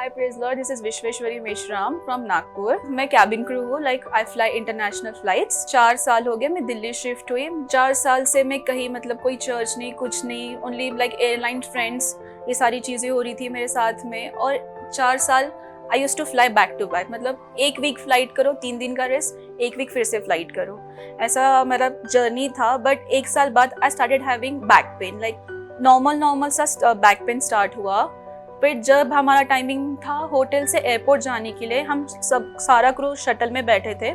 Hi, praise Lord. This is Vishweshwari Meshram from Nagpur. मैं cabin crew हूँ. Like I fly international flights. 4 साल हो गए मैं दिल्ली शिफ्ट हुई. 4 साल से मैं कहीं मतलब कोई चर्च नहीं, कुछ नहीं, ओनली लाइक एयरलाइन फ्रेंड्स, ये सारी चीज़ें हो रही थी मेरे साथ में. और 4 साल I use to fly back to back. मतलब 1 वीक फ्लाइट करो, 3 दिन का रेस्ट, 1 वीक फिर से फ्लाइट करो. ऐसा मेरा जर्नी था. बट 1 साल बाद I started having back pain. Like normal सा बैक पेन स्टार्ट हुआ. फिर जब हमारा टाइमिंग था होटल से एयरपोर्ट जाने के लिए, हम सब सारा क्रू शटल में बैठे थे.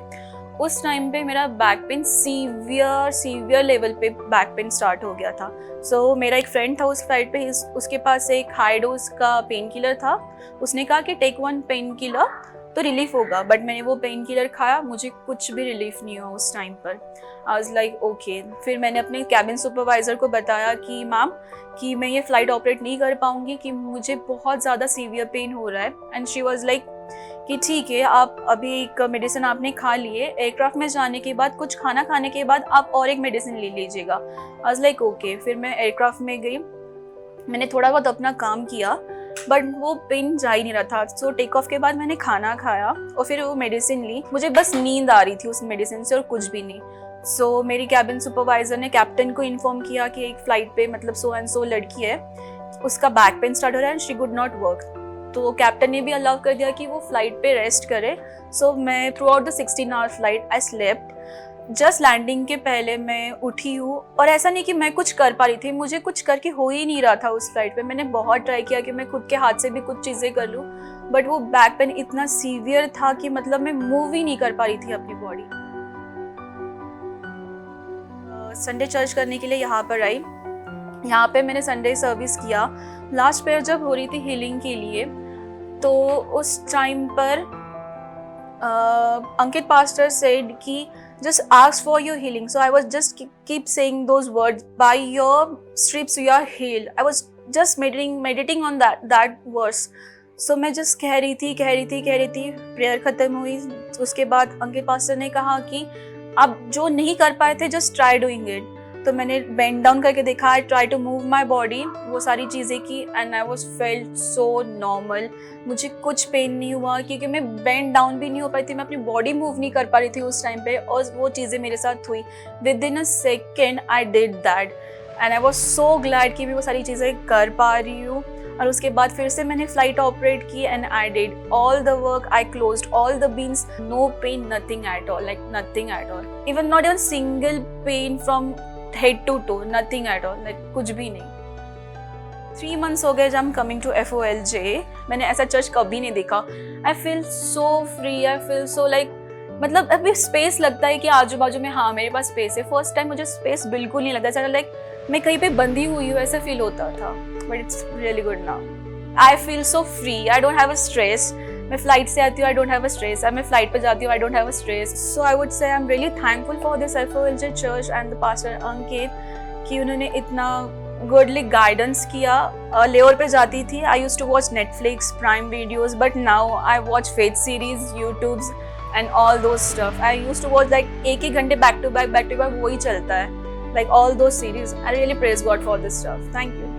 उस टाइम पे मेरा बैक पेन सीवियर लेवल पे बैक पेन स्टार्ट हो गया था. सो मेरा एक फ्रेंड था उस फ्लाइट पे, उसके पास एक हाई डोज का पेन किलर था. उसने कहा कि टेक 1 पेन किलर तो रिलीफ होगा. बट मैंने वो पेन किलर खाया, मुझे कुछ भी रिलीफ नहीं हुआ उस टाइम पर. I was like okay. फिर मैंने अपने कैबिन सुपरवाइज़र को बताया कि मैम कि मैं ये फ़्लाइट ऑपरेट नहीं कर पाऊँगी, कि मुझे बहुत ज़्यादा सीवियर पेन हो रहा है. एंड शी वाज लाइक कि ठीक है, आप अभी एक मेडिसिन आपने खा लिए, एयरक्राफ्ट में जाने के बाद कुछ खाना खाने के बाद आप और एक मेडिसिन ले लीजिएगा. I was like okay. फिर मैं एयरक्राफ्ट में गई, मैंने थोड़ा बहुत अपना काम किया, बट वो पेन जा ही नहीं रहा था. सो टेक ऑफ के बाद मैंने खाना खाया और फिर वो मेडिसिन ली. मुझे बस नींद आ रही थी उस मेडिसिन से और कुछ भी नहीं. सो मेरी कैबिन सुपरवाइज़र ने कैप्टन को इन्फॉर्म किया कि एक फ़्लाइट पे मतलब सो एंड सो लड़की है, उसका बैक पेन स्टार्ट हो रहा है and she could not work. तो कैप्टन ने भी अलाउ कर दिया कि वो फ़्लाइट पे रेस्ट करे. सो मैं throughout the 16 hour flight I slept. Just landing के पहले मैं उठी हूँ. और ऐसा नहीं कि मैं कुछ कर पा रही थी, मुझे कुछ करके हो ही नहीं रहा था उस फ्लाइट पे. मैंने बहुत ट्राई किया कि मैं खुद के हाथ से भी कुछ चीज़ें कर लूँ, बट वो बैक पेन इतना सीवियर था कि मतलब मैं मूव ही नहीं कर पा रही थी अपनी बॉडी. संडे चर्च करने के लिए यहाँ पर आई. यहाँ पे मैंने संडे सर्विस किया. लास्ट प्रेयर जब हो रही थी हीलिंग के लिए, तो उस टाइम पर अंकित पास्टर सेड कि just ask for your healing. So I was just keep saying those words, by your stripes you are healed. I was just meditating on that verse. So मैं just कह रही थी. Prayer ख़त्म हुई. उसके बाद अंकित pastor ने कहा कि आप जो नहीं कर पाए थे just try doing it. तो मैंने बेंड डाउन करके देखा, I try to move my body, वो सारी चीज़ें की and I was felt so normal. मुझे कुछ पेन नहीं हुआ क्योंकि मैं बेंड डाउन भी नहीं हो पाई थी, मैं अपनी बॉडी मूव नहीं कर पा रही थी उस टाइम पे. और वो चीज़ें मेरे साथ हुई. With in a second I did that and I was so glad कि मैं वो सारी चीज़ें कर पा रही हूँ. और उसके बाद फिर से मैंने फ़्लाइट ऑपरेट की and I did all the work. I closed all the bins. No pain, nothing at all, like nothing at all. Even not even single pain from head to toe, nothing at all, like कुछ भी नहीं. 3 months हो गए जब I'm coming to FOLJ. मैंने ऐसा church कभी नहीं देखा. I feel so free, I feel so like मतलब अभी स्पेस लगता है कि आजू बाजू में हाँ मेरे पास स्पेस है. फर्स्ट टाइम मुझे स्पेस बिल्कुल नहीं लगता. लाइक मैं कहीं पे बंधी हुई हूँ ऐसा फील होता था. But it's really good now. I feel so free. I don't have a stress. मैं फ्लाइट से आती हूँ, I don't have a stress. मैं फ्लाइट पे जाती हूँ, I don't have a stress. So I would say I am really thankful for this FOLJ church and the pastor Ankit कि उन्होंने इतना गुडली गाइडेंस किया. लेओर पे जाती थी, I used to watch Netflix, prime videos, but now I watch faith series, YouTubes and all those stuff. I used to watch like 1 घंटे back to back वही चलता है, like all those series. I really praise God for this stuff. Thank you.